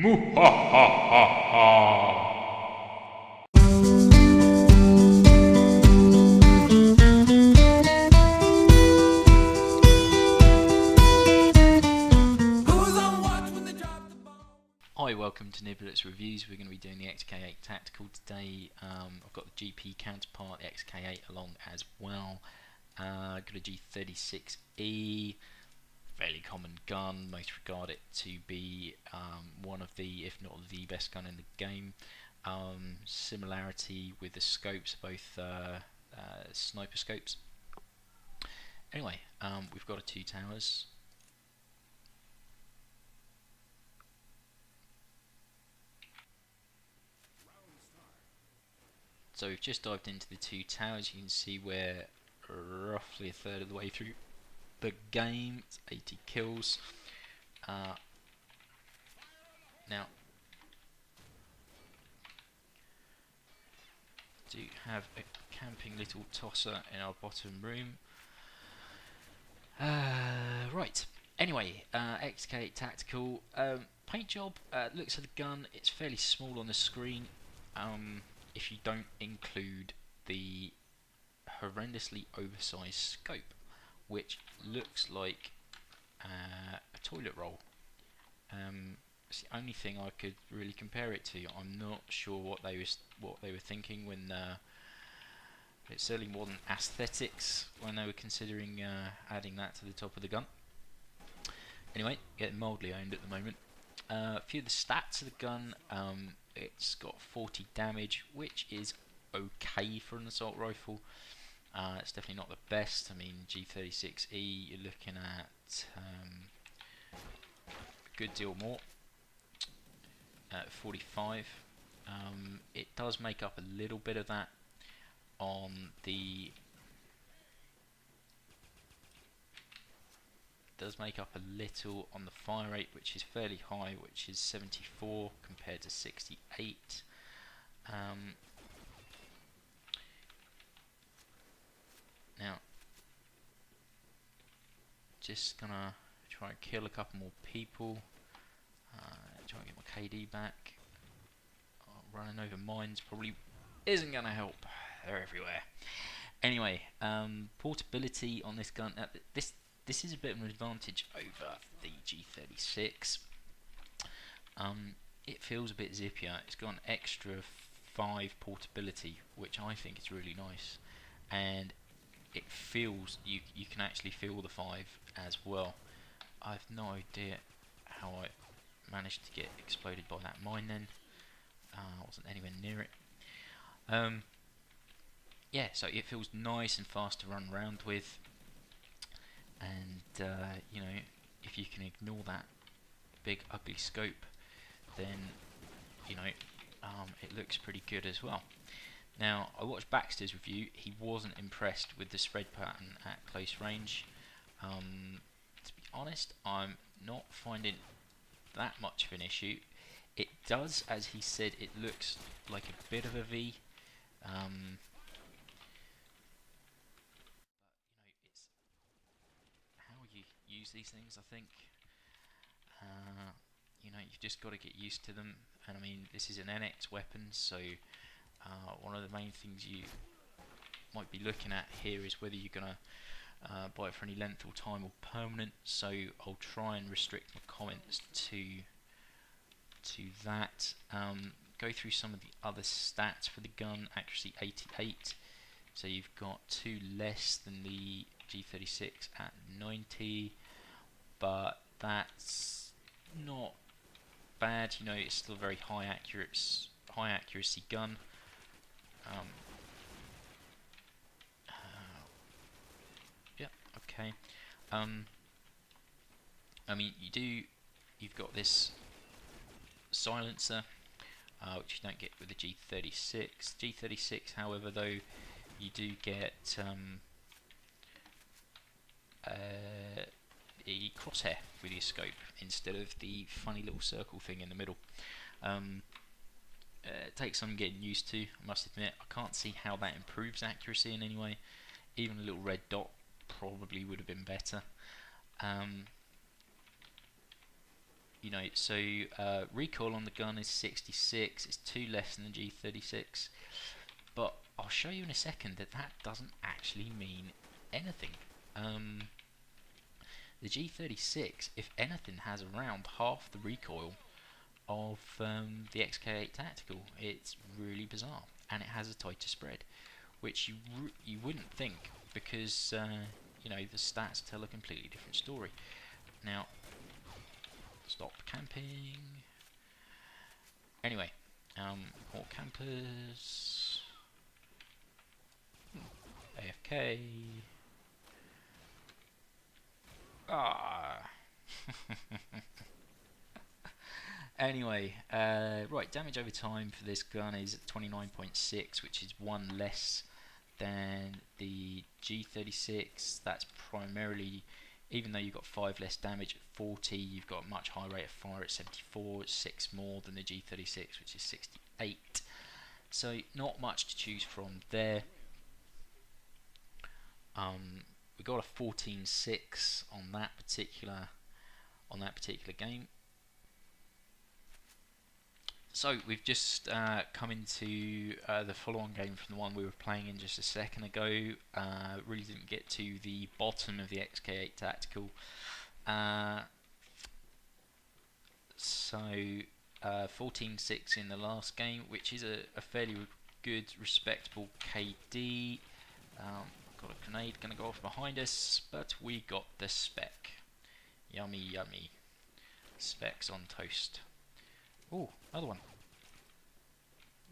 Hi, welcome to Niblet's Reviews. We're going to be doing the XK-8 Tactical today. I've got the GP counterpart, the XK-8, along as well. Got a G36E, fairly common gun. Most regard it to be one of the, if not the best gun in the game. Similarity with the scopes, both sniper scopes. Anyway, we've got a 2 towers. So we've just dived into the 2 towers. You can see we're roughly a third of the way through the game. It's 80 kills. Now, do have a camping little tosser in our bottom room. Right. Anyway, XK-8 Tactical. Paint job. Looks at the gun. It's fairly small on the screen. If you don't include the horrendously oversized scope, which looks like a toilet roll. It's the only thing I could really compare it to. I'm not sure what they were thinking when it certainly wasn't aesthetics when they were considering adding that to the top of the gun. Anyway, getting mildly owned at the moment. A few of the stats of the gun. It's got 40 damage, which is okay for an assault rifle. It's definitely not the best. I mean, G36E, you're looking at a good deal more. 45. It does make up a little bit of that on the. Does make up a little on the fire rate, which is fairly high, which is 74 compared to 68. Now, just gonna try and kill a couple more people. Try and get my KD back. Running over mines probably isn't gonna help. They're everywhere. Anyway, portability on this gun. This is a bit of an advantage over the G36. It feels a bit zippier. It's got an extra 5 portability, which I think is really nice, and it feels you can actually feel the 5 as well. I've no idea how I managed to get exploded by that mine then. I wasn't anywhere near it. Yeah, so it feels nice and fast to run around with. And you know, if you can ignore that big ugly scope, then you know it looks pretty good as well. Now, I watched Baxter's review. He wasn't impressed with the spread pattern at close range. To be honest, I'm not finding that much of an issue. It does, as he said, it looks like a bit of a V. Use these things, I think. You know, you've just got to get used to them. And I mean, this is an NX weapon, so one of the main things you might be looking at here is whether you're gonna buy it for any length or time or permanent. So I'll try and restrict my comments to that. Go through some of the other stats for the gun. Accuracy 88, so you've got 2 less than the G36 at 90, but that's not bad. You know, it's still a very high accuracy gun. Yeah, okay. I mean, you've got this silencer, which you don't get with the G36. G36, however, though, you do get a crosshair with your scope instead of the funny little circle thing in the middle. It takes some getting used to, I must admit. I can't see how that improves accuracy in any way. Even a little red dot probably would have been better. you know, so recoil on the gun is 66. It's 2 less than the G36, but I'll show you in a second that that doesn't actually mean anything. The G36, if anything, has around half the recoil of the XK-8 Tactical. It's really bizarre, and it has a tighter spread, which you wouldn't think, because you know, the stats tell a completely different story. Now, stop camping. Anyway, more campers. AFK. Ah. Anyway, right, damage over time for this gun is 29.6, which is 1 less than the G36. That's primarily, even though you've got 5 less damage at 40, you've got a much higher rate of fire at 74, it's 6 more than the G36, which is 68. So not much to choose from there. We got a 14.6 on that particular game. So we've just come into the follow-on game from the one we were playing in just a second ago. Really didn't get to the bottom of the XK-8 Tactical. So 14.6 in the last game, which is a fairly good, respectable KD. Got a grenade going to go off behind us, but we got the spec. Yummy, yummy. Specs on toast. Oh, another one.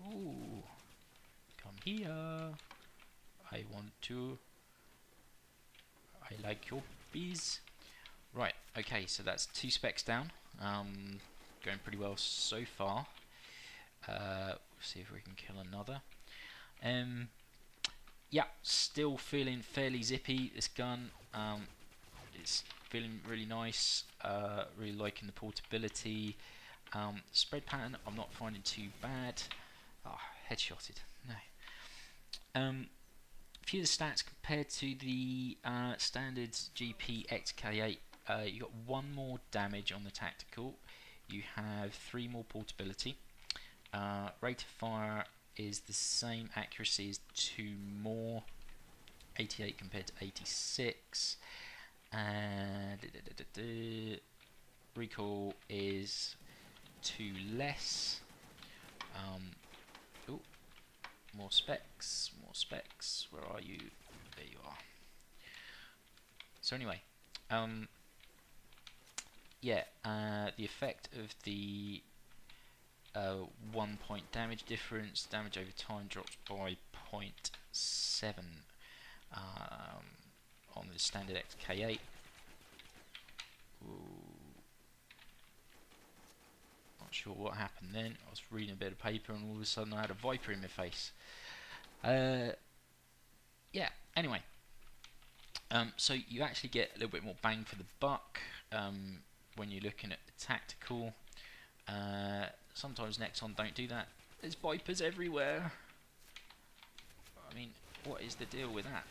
Ooh, come here. I want to. I like your bees. Right, okay, so that's 2 specs down. Going pretty well so far. We'll see if we can kill another. Yeah, still feeling fairly zippy, this gun. It's feeling really nice. Really liking the portability. Spread pattern I'm not finding too bad. Oh, headshotted. No. A few of the stats compared to the standard GP XK-8. You got 1 more damage on the tactical. You have 3 more portability. Rate of fire is the same accuracy as 2 more. 88 compared to 86. And recoil is 2 less. Oh, more specs, more specs. Where are you? There you are. So anyway, yeah, the effect of the 1 point damage difference, damage over time drops by 0.7 on the standard XK-8. Not sure what happened then. I was reading a bit of paper and all of a sudden I had a Viper in my face. Yeah, anyway. So you actually get a little bit more bang for the buck when you're looking at the tactical. Sometimes Nexon don't do that. There's Vipers everywhere. I mean, what is the deal with that?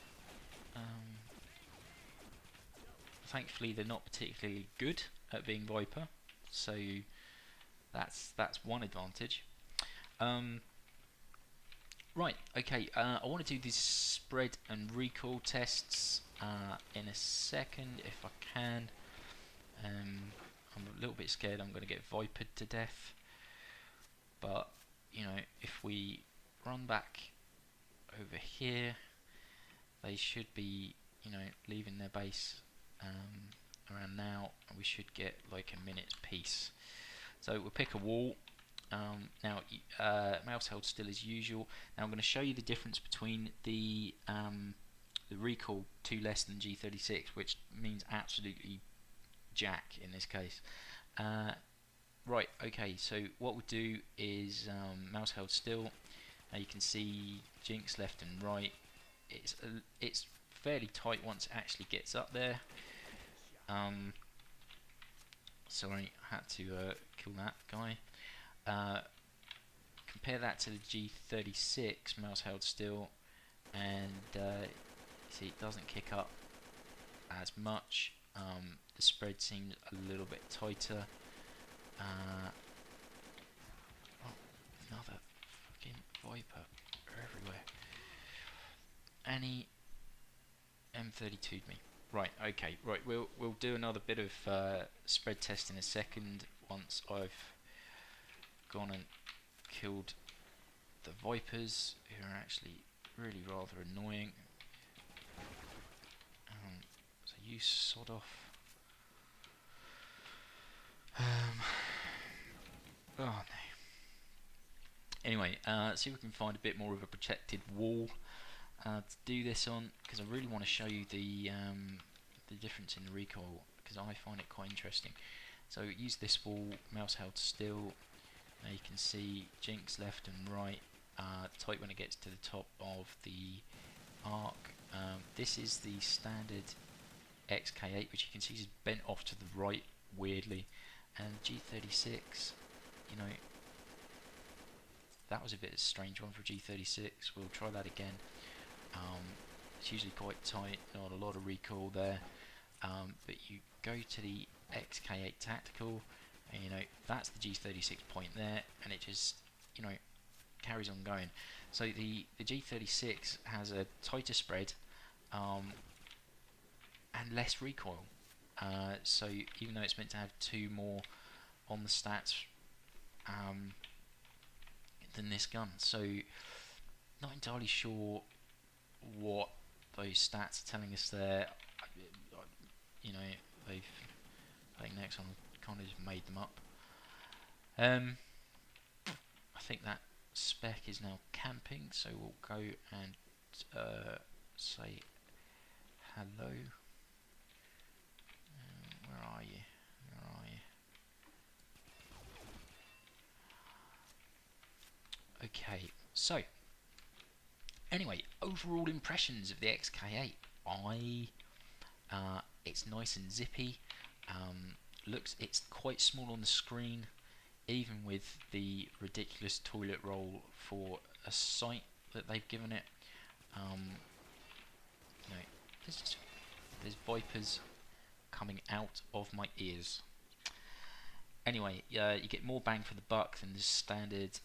Thankfully they're not particularly good at being Viper, so that's one advantage. Right, okay, I want to do these spread and recoil tests in a second if I can. I'm a little bit scared I'm going to get Vipered to death, but you know, if we run back over here, they should be, you know, leaving their base around now, and we should get like a minute's peace. So we'll pick a wall. Now, mouse held still as usual. Now I'm going to show you the difference between the recoil 2 less than G36, which means absolutely jack in this case. Right, okay, so what we'll do is mouse held still. Now you can see jinx left and right. It's fairly tight once it actually gets up there. Sorry, I had to kill that guy. Compare that to the G36, mouse held still, and see, it doesn't kick up as much. The spread seems a little bit tighter. Oh, another fucking Viper everywhere. Any M32'd me. Right, okay, right, we'll do another bit of spread test in a second once I've gone and killed the Vipers, who are actually really rather annoying. So you sod off. Oh no. Anyway, see if we can find a bit more of a protected wall to do this on, because I really want to show you the difference in the recoil, because I find it quite interesting. So use this wall, mouse held still. Now you can see jinks left and right, tight when it gets to the top of the arc. This is the standard XK-8, which you can see is bent off to the right weirdly, and G36, you know, that was a bit of a strange one for G36. We'll try that again. It's usually quite tight, not a lot of recoil there, but you go to the XK-8 Tactical, and you know that's the G36 point there, and it just, you know, carries on going. So the G36 has a tighter spread and less recoil. So even though it's meant to have 2 more on the stats than this gun, so not entirely sure what those stats are telling us there. You know, I think next one kind of just made them up. I think that spec is now camping, so we'll go and say hello. Where are you? Where are you? Okay, so anyway, overall impressions of the XK-8. It's nice and zippy. It's quite small on the screen, even with the ridiculous toilet roll for a sight that they've given it. You know, there's Vipers coming out of my ears. Anyway, you get more bang for the buck than the standard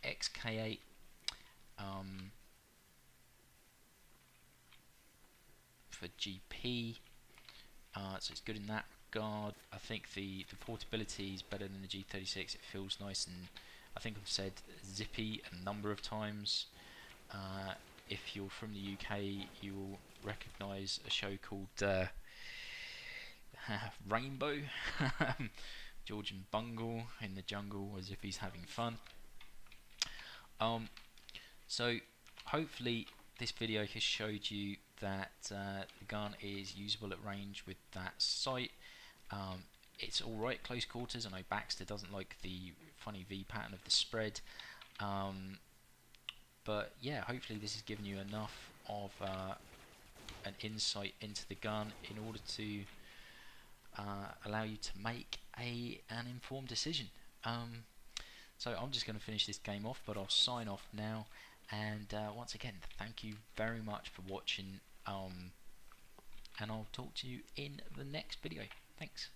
XK-8. For GP, so it's good in that regard. I think the portability is better than the G36. It feels nice, and I think I've said zippy a number of times. If you're from the UK, you will recognise a show called Rainbow. Georgian Bungle in the jungle as if he's having fun. So hopefully this video has showed you that the gun is usable at range with that sight. It's alright close quarters. I know Baxter doesn't like the funny V pattern of the spread, but yeah, hopefully this has given you enough of an insight into the gun in order to allow you to make an informed decision. So I'm just going to finish this game off, but I'll sign off now. And once again, thank you very much for watching, and I'll talk to you in the next video. Thanks.